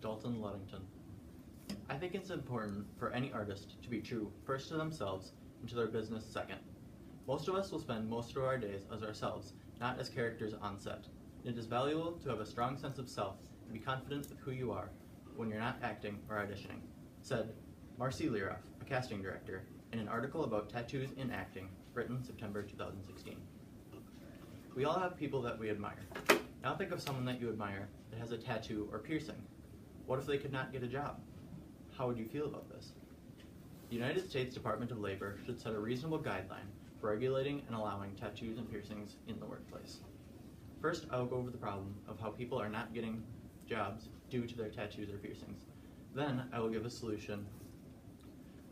Dalton Ludington. I think it's important for any artist to be true first to themselves and to their business second. Most of us will spend most of our days as ourselves, not as characters on set. It is valuable to have a strong sense of self and be confident with who you are when you're not acting or auditioning, said Marcy Liroff, a casting director, in an article about tattoos in acting, written September 2016. We all have people that we admire. Now think of someone that you admire that has a tattoo or piercing. What if they could not get a job? How would you feel about this? The United States Department of Labor should set a reasonable guideline for regulating and allowing tattoos and piercings in the workplace. First, I will go over the problem of how people are not getting jobs due to their tattoos or piercings. Then, I will give a solution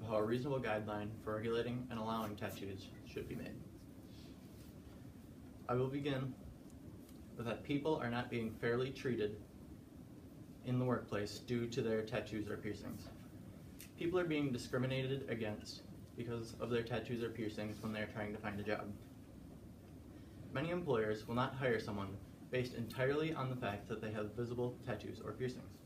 of how a reasonable guideline for regulating and allowing tattoos should be made. I will begin with that people are not being fairly treated in the workplace due to their tattoos or piercings. People are being discriminated against because of their tattoos or piercings when they are trying to find a job. Many employers will not hire someone based entirely on the fact that they have visible tattoos or piercings.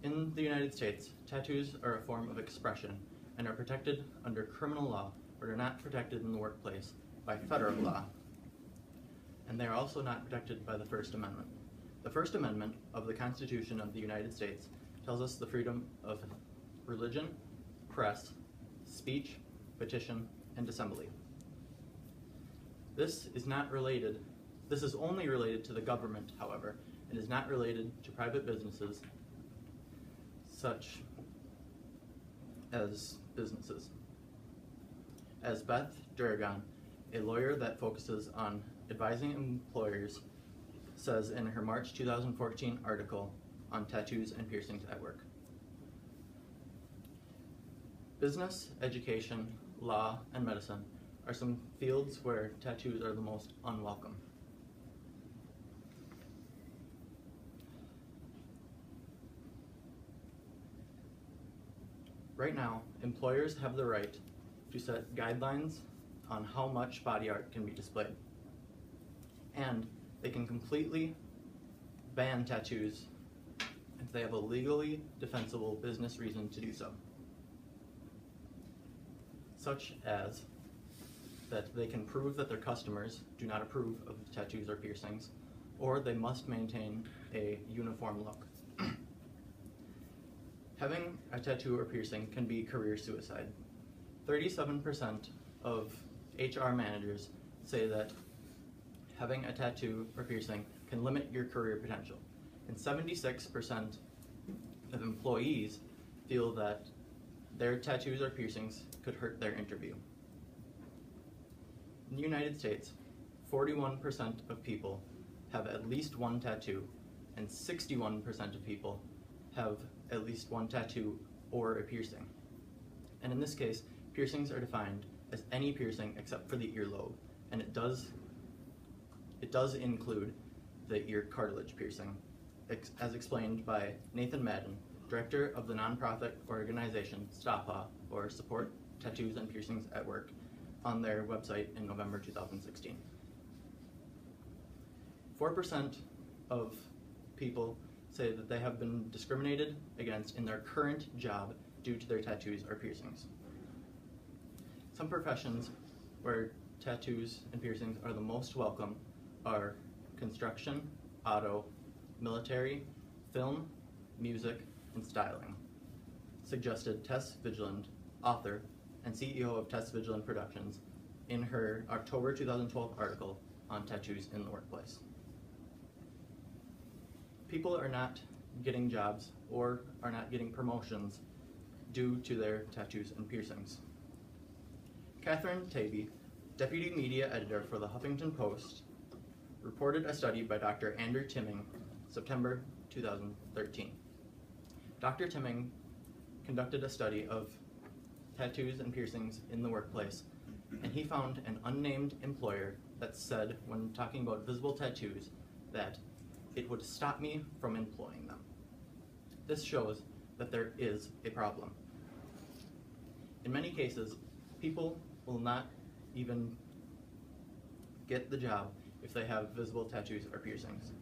In the United States, tattoos are a form of expression and are protected under criminal law, but are not protected in the workplace by federal law, and they are also not protected by the First Amendment. The First Amendment of the Constitution of the United States tells us the freedom of religion, press, speech, petition, and assembly. This is only related to the government, however, and is not related to private businesses such as businesses. As Beth Durgan, a lawyer that focuses on advising employers, says in her March 2014 article on tattoos and piercings at work. Business, education, law, and medicine are some fields where tattoos are the most unwelcome. Right now, employers have the right to set guidelines on how much body art can be displayed. And they can completely ban tattoos if they have a legally defensible business reason to do so, such as that they can prove that their customers do not approve of tattoos or piercings, or they must maintain a uniform look. Having a tattoo or piercing can be career suicide. 37% of HR managers say that having a tattoo or piercing can limit your career potential, and 76% of employees feel that their tattoos or piercings could hurt their interview. In the United States, 41% of people have at least one tattoo, and 61% of people have at least one tattoo or a piercing. And in this case, piercings are defined as any piercing except for the earlobe, and it does include the ear cartilage piercing, as explained by Nathan Madden, director of the nonprofit organization STOPA, or Support Tattoos and Piercings at Work, on their website in November 2016. 4% of people say that they have been discriminated against in their current job due to their tattoos or piercings. Some professions where tattoos and piercings are the most welcome are construction, auto, military, film, music, and styling, suggested Tess Vigeland, author and CEO of Tess Vigeland Productions, in her October 2012 article on tattoos in the workplace. People are not getting jobs or are not getting promotions due to their tattoos and piercings. Catherine Taby, deputy media editor for the Huffington Post, reported a study by Dr. Andrew Timming, September 2013. Dr. Timming conducted a study of tattoos and piercings in the workplace, and he found an unnamed employer that said, when talking about visible tattoos, that it would stop me from employing them. This shows that there is a problem. In many cases, people will not even get the job if they have visible tattoos or piercings.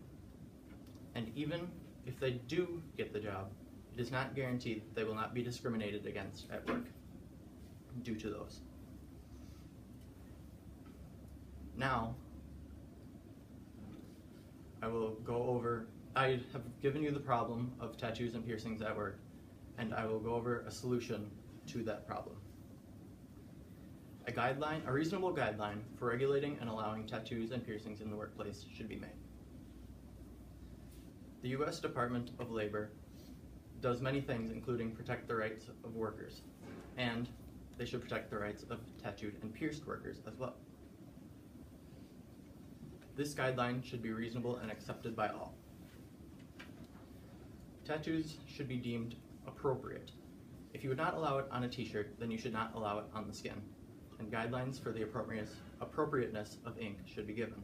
And even If they do get the job, it is not guaranteed that they will not be discriminated against at work due to those. Now, I have given you the problem of tattoos and piercings at work, and I will go over a solution to that problem. A reasonable guideline for regulating and allowing tattoos and piercings in the workplace should be made. The U.S. Department of Labor does many things, including protect the rights of workers, and they should protect the rights of tattooed and pierced workers as well. This guideline should be reasonable and accepted by all. Tattoos should be deemed appropriate. If you would not allow it on a t-shirt, then you should not allow it on the skin, and guidelines for the appropriateness of ink should be given.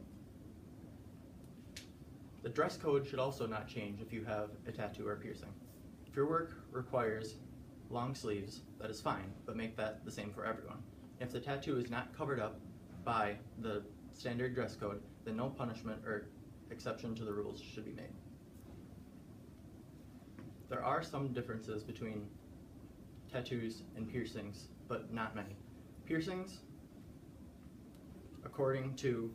The dress code should also not change if you have a tattoo or piercing. If your work requires long sleeves, that is fine, but make that the same for everyone. If the tattoo is not covered up by the standard dress code, then no punishment or exception to the rules should be made. There are some differences between tattoos and piercings, but not many. Piercings, according to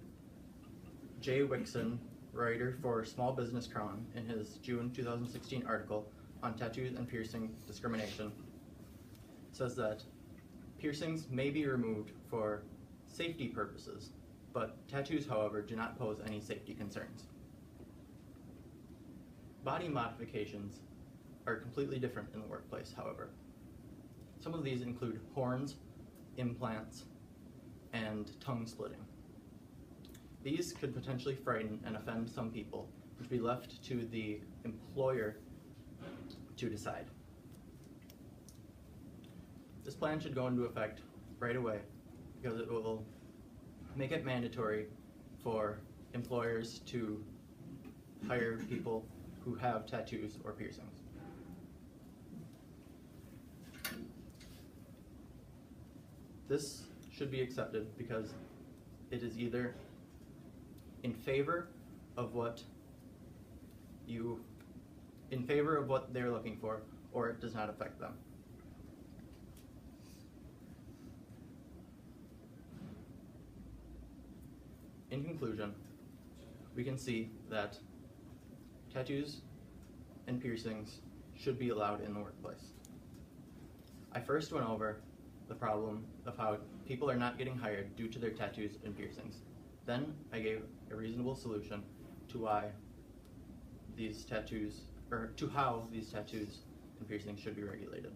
Jay Wixon, writer for Small Business Crown, in his June 2016 article on tattoos and piercing discrimination, says that piercings may be removed for safety purposes, but tattoos, however, do not pose any safety concerns. Body modifications are completely different in the workplace, however. Some of these include horns, implants, and tongue splitting. These could potentially frighten and offend some people, which would be left to the employer to decide. This plan should go into effect right away because it will make it mandatory for employers to hire people who have tattoos or piercings. This should be accepted because it is either in favor of what they're looking for, or it does not affect them. In conclusion, we can see that tattoos and piercings should be allowed in the workplace. I first went over the problem of how people are not getting hired due to their tattoos and piercings. Then I gave a reasonable solution to how these tattoos and piercings should be regulated.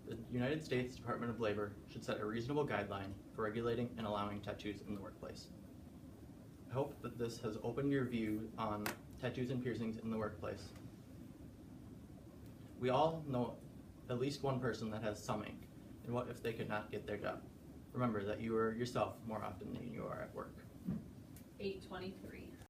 The United States Department of Labor should set a reasonable guideline for regulating and allowing tattoos in the workplace. I hope that this has opened your view on tattoos and piercings in the workplace. We all know at least one person that has some ink, and what if they could not get their job? Remember that you are yourself more often than you are at work. 8:23.